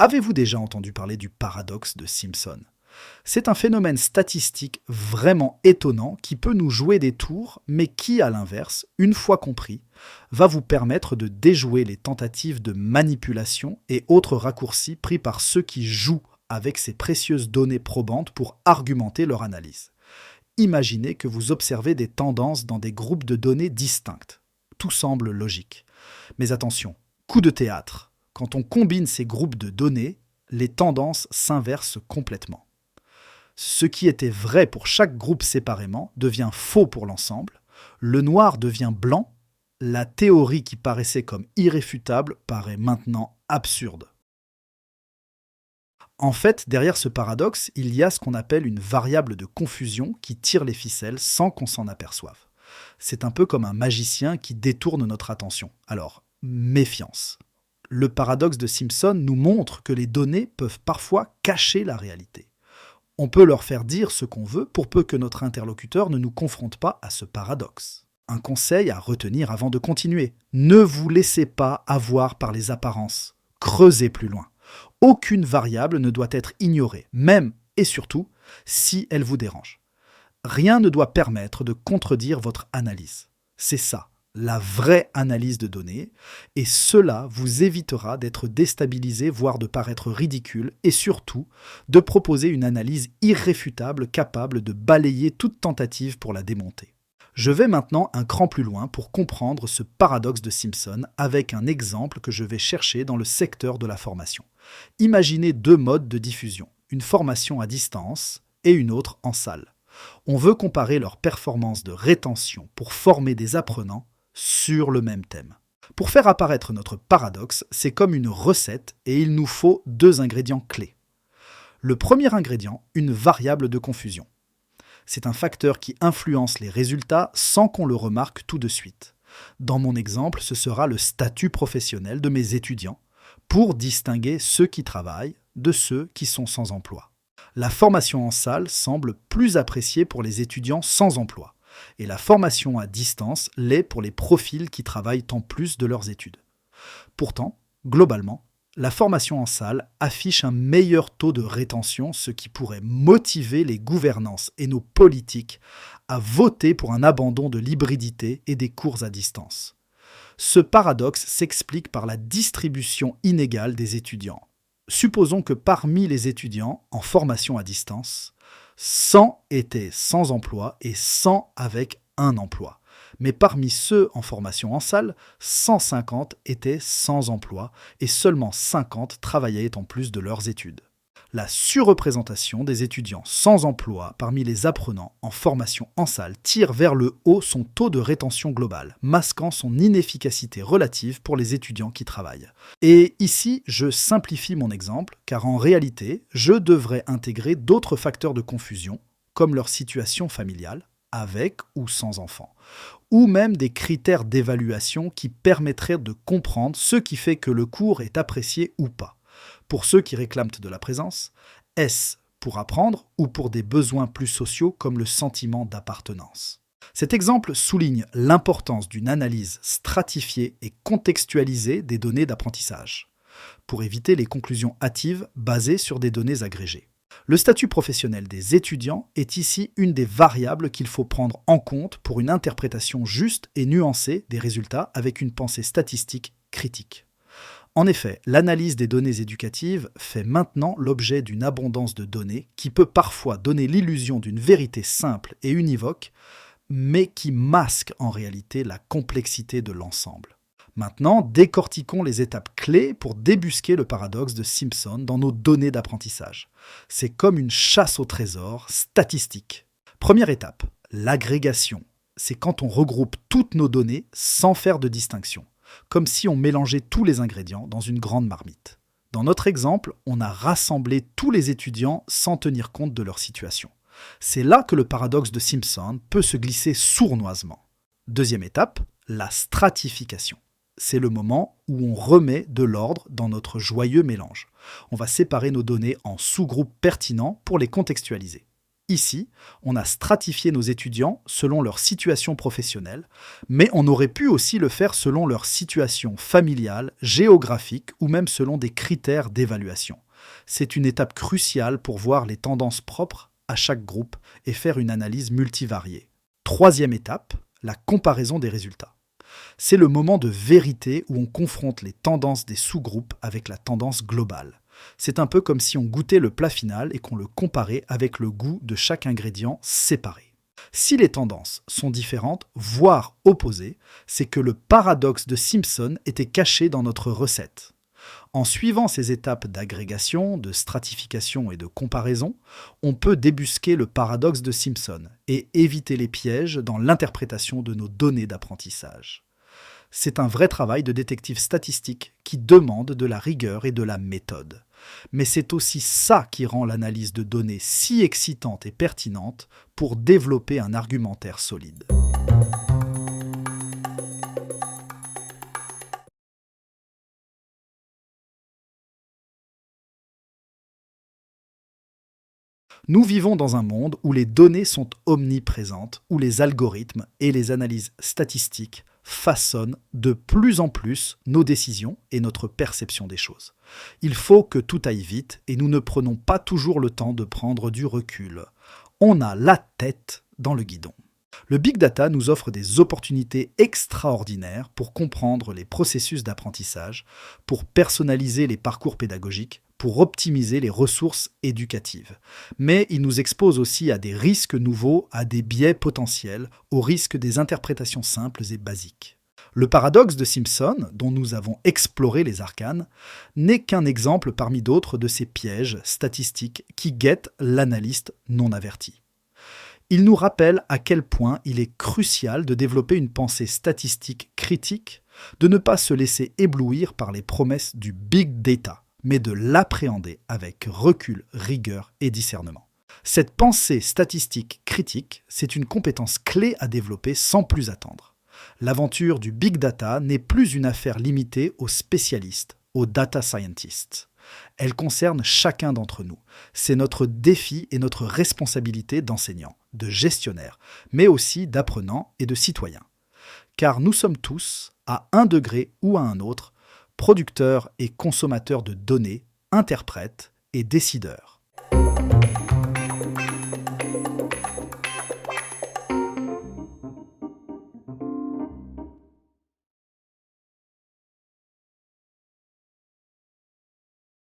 Avez-vous déjà entendu parler du paradoxe de Simpson? C'est un phénomène statistique vraiment étonnant qui peut nous jouer des tours, mais qui, à l'inverse, une fois compris, va vous permettre de déjouer les tentatives de manipulation et autres raccourcis pris par ceux qui jouent avec ces précieuses données probantes pour argumenter leur analyse. Imaginez que vous observez des tendances dans des groupes de données distincts. Tout semble logique. Mais attention, coup de théâtre. Quand on combine ces groupes de données, les tendances s'inversent complètement. Ce qui était vrai pour chaque groupe séparément devient faux pour l'ensemble, le noir devient blanc, la théorie qui paraissait comme irréfutable paraît maintenant absurde. En fait, derrière ce paradoxe, il y a ce qu'on appelle une variable de confusion qui tire les ficelles sans qu'on s'en aperçoive. C'est un peu comme un magicien qui détourne notre attention. Alors, méfiance. Le paradoxe de Simpson nous montre que les données peuvent parfois cacher la réalité. On peut leur faire dire ce qu'on veut pour peu que notre interlocuteur ne nous confronte pas à ce paradoxe. Un conseil à retenir avant de continuer. Ne vous laissez pas avoir par les apparences. Creusez plus loin. Aucune variable ne doit être ignorée, même et surtout si elle vous dérange. Rien ne doit permettre de contredire votre analyse. C'est ça, la vraie analyse de données, et cela vous évitera d'être déstabilisé, voire de paraître ridicule, et surtout de proposer une analyse irréfutable capable de balayer toute tentative pour la démonter. Je vais maintenant un cran plus loin pour comprendre ce paradoxe de Simpson avec un exemple que je vais chercher dans le secteur de la formation. Imaginez deux modes de diffusion, une formation à distance et une autre en salle. On veut comparer leurs performances de rétention pour former des apprenants sur le même thème. Pour faire apparaître notre paradoxe, c'est comme une recette et il nous faut deux ingrédients clés. Le premier ingrédient, une variable de confusion. C'est un facteur qui influence les résultats sans qu'on le remarque tout de suite. Dans mon exemple, ce sera le statut professionnel de mes étudiants pour distinguer ceux qui travaillent de ceux qui sont sans emploi. La formation en salle semble plus appréciée pour les étudiants sans emploi et la formation à distance l'est pour les profils qui travaillent en plus de leurs études. Pourtant, globalement, la formation en salle affiche un meilleur taux de rétention, ce qui pourrait motiver les gouvernances et nos politiques à voter pour un abandon de l'hybridité et des cours à distance. Ce paradoxe s'explique par la distribution inégale des étudiants. Supposons que parmi les étudiants en formation à distance, 100 étaient sans emploi et 100 avec un emploi. Mais parmi ceux en formation en salle, 150 étaient sans emploi et seulement 50 travaillaient en plus de leurs études. La surreprésentation des étudiants sans emploi parmi les apprenants en formation en salle tire vers le haut son taux de rétention global, masquant son inefficacité relative pour les étudiants qui travaillent. Et ici, je simplifie mon exemple, car en réalité, je devrais intégrer d'autres facteurs de confusion, comme leur situation familiale, avec ou sans enfants, ou même des critères d'évaluation qui permettraient de comprendre ce qui fait que le cours est apprécié ou pas. Pour ceux qui réclament de la présence, est-ce pour apprendre ou pour des besoins plus sociaux comme le sentiment d'appartenance? Cet exemple souligne l'importance d'une analyse stratifiée et contextualisée des données d'apprentissage, pour éviter les conclusions hâtives basées sur des données agrégées. Le statut professionnel des étudiants est ici une des variables qu'il faut prendre en compte pour une interprétation juste et nuancée des résultats avec une pensée statistique critique. En effet, l'analyse des données éducatives fait maintenant l'objet d'une abondance de données qui peut parfois donner l'illusion d'une vérité simple et univoque, mais qui masque en réalité la complexité de l'ensemble. Maintenant, décortiquons les étapes clés pour débusquer le paradoxe de Simpson dans nos données d'apprentissage. C'est comme une chasse au trésor statistique. Première étape, l'agrégation. C'est quand on regroupe toutes nos données sans faire de distinction, comme si on mélangeait tous les ingrédients dans une grande marmite. Dans notre exemple, on a rassemblé tous les étudiants sans tenir compte de leur situation. C'est là que le paradoxe de Simpson peut se glisser sournoisement. Deuxième étape, la stratification. C'est le moment où on remet de l'ordre dans notre joyeux mélange. On va séparer nos données en sous-groupes pertinents pour les contextualiser. Ici, on a stratifié nos étudiants selon leur situation professionnelle, mais on aurait pu aussi le faire selon leur situation familiale, géographique ou même selon des critères d'évaluation. C'est une étape cruciale pour voir les tendances propres à chaque groupe et faire une analyse multivariée. Troisième étape, la comparaison des résultats. C'est le moment de vérité où on confronte les tendances des sous-groupes avec la tendance globale. C'est un peu comme si on goûtait le plat final et qu'on le comparait avec le goût de chaque ingrédient séparé. Si les tendances sont différentes, voire opposées, c'est que le paradoxe de Simpson était caché dans notre recette. En suivant ces étapes d'agrégation, de stratification et de comparaison, on peut débusquer le paradoxe de Simpson et éviter les pièges dans l'interprétation de nos données d'apprentissage. C'est un vrai travail de détective statistique qui demande de la rigueur et de la méthode. Mais c'est aussi ça qui rend l'analyse de données si excitante et pertinente pour développer un argumentaire solide. Nous vivons dans un monde où les données sont omniprésentes, où les algorithmes et les analyses statistiques façonnent de plus en plus nos décisions et notre perception des choses. Il faut que tout aille vite et nous ne prenons pas toujours le temps de prendre du recul. On a la tête dans le guidon. Le big data nous offre des opportunités extraordinaires pour comprendre les processus d'apprentissage, pour personnaliser les parcours pédagogiques, pour optimiser les ressources éducatives. Mais il nous expose aussi à des risques nouveaux, à des biais potentiels, au risque des interprétations simples et basiques. Le paradoxe de Simpson, dont nous avons exploré les arcanes, n'est qu'un exemple parmi d'autres de ces pièges statistiques qui guettent l'analyste non averti. Il nous rappelle à quel point il est crucial de développer une pensée statistique critique, de ne pas se laisser éblouir par les promesses du big data, mais de l'appréhender avec recul, rigueur et discernement. Cette pensée statistique critique, c'est une compétence clé à développer sans plus attendre. L'aventure du big data n'est plus une affaire limitée aux spécialistes, aux data scientists. Elle concerne chacun d'entre nous. C'est notre défi et notre responsabilité d'enseignants, de gestionnaires, mais aussi d'apprenants et de citoyens. Car nous sommes tous, à un degré ou à un autre, producteurs et consommateurs de données, interprètes et décideurs.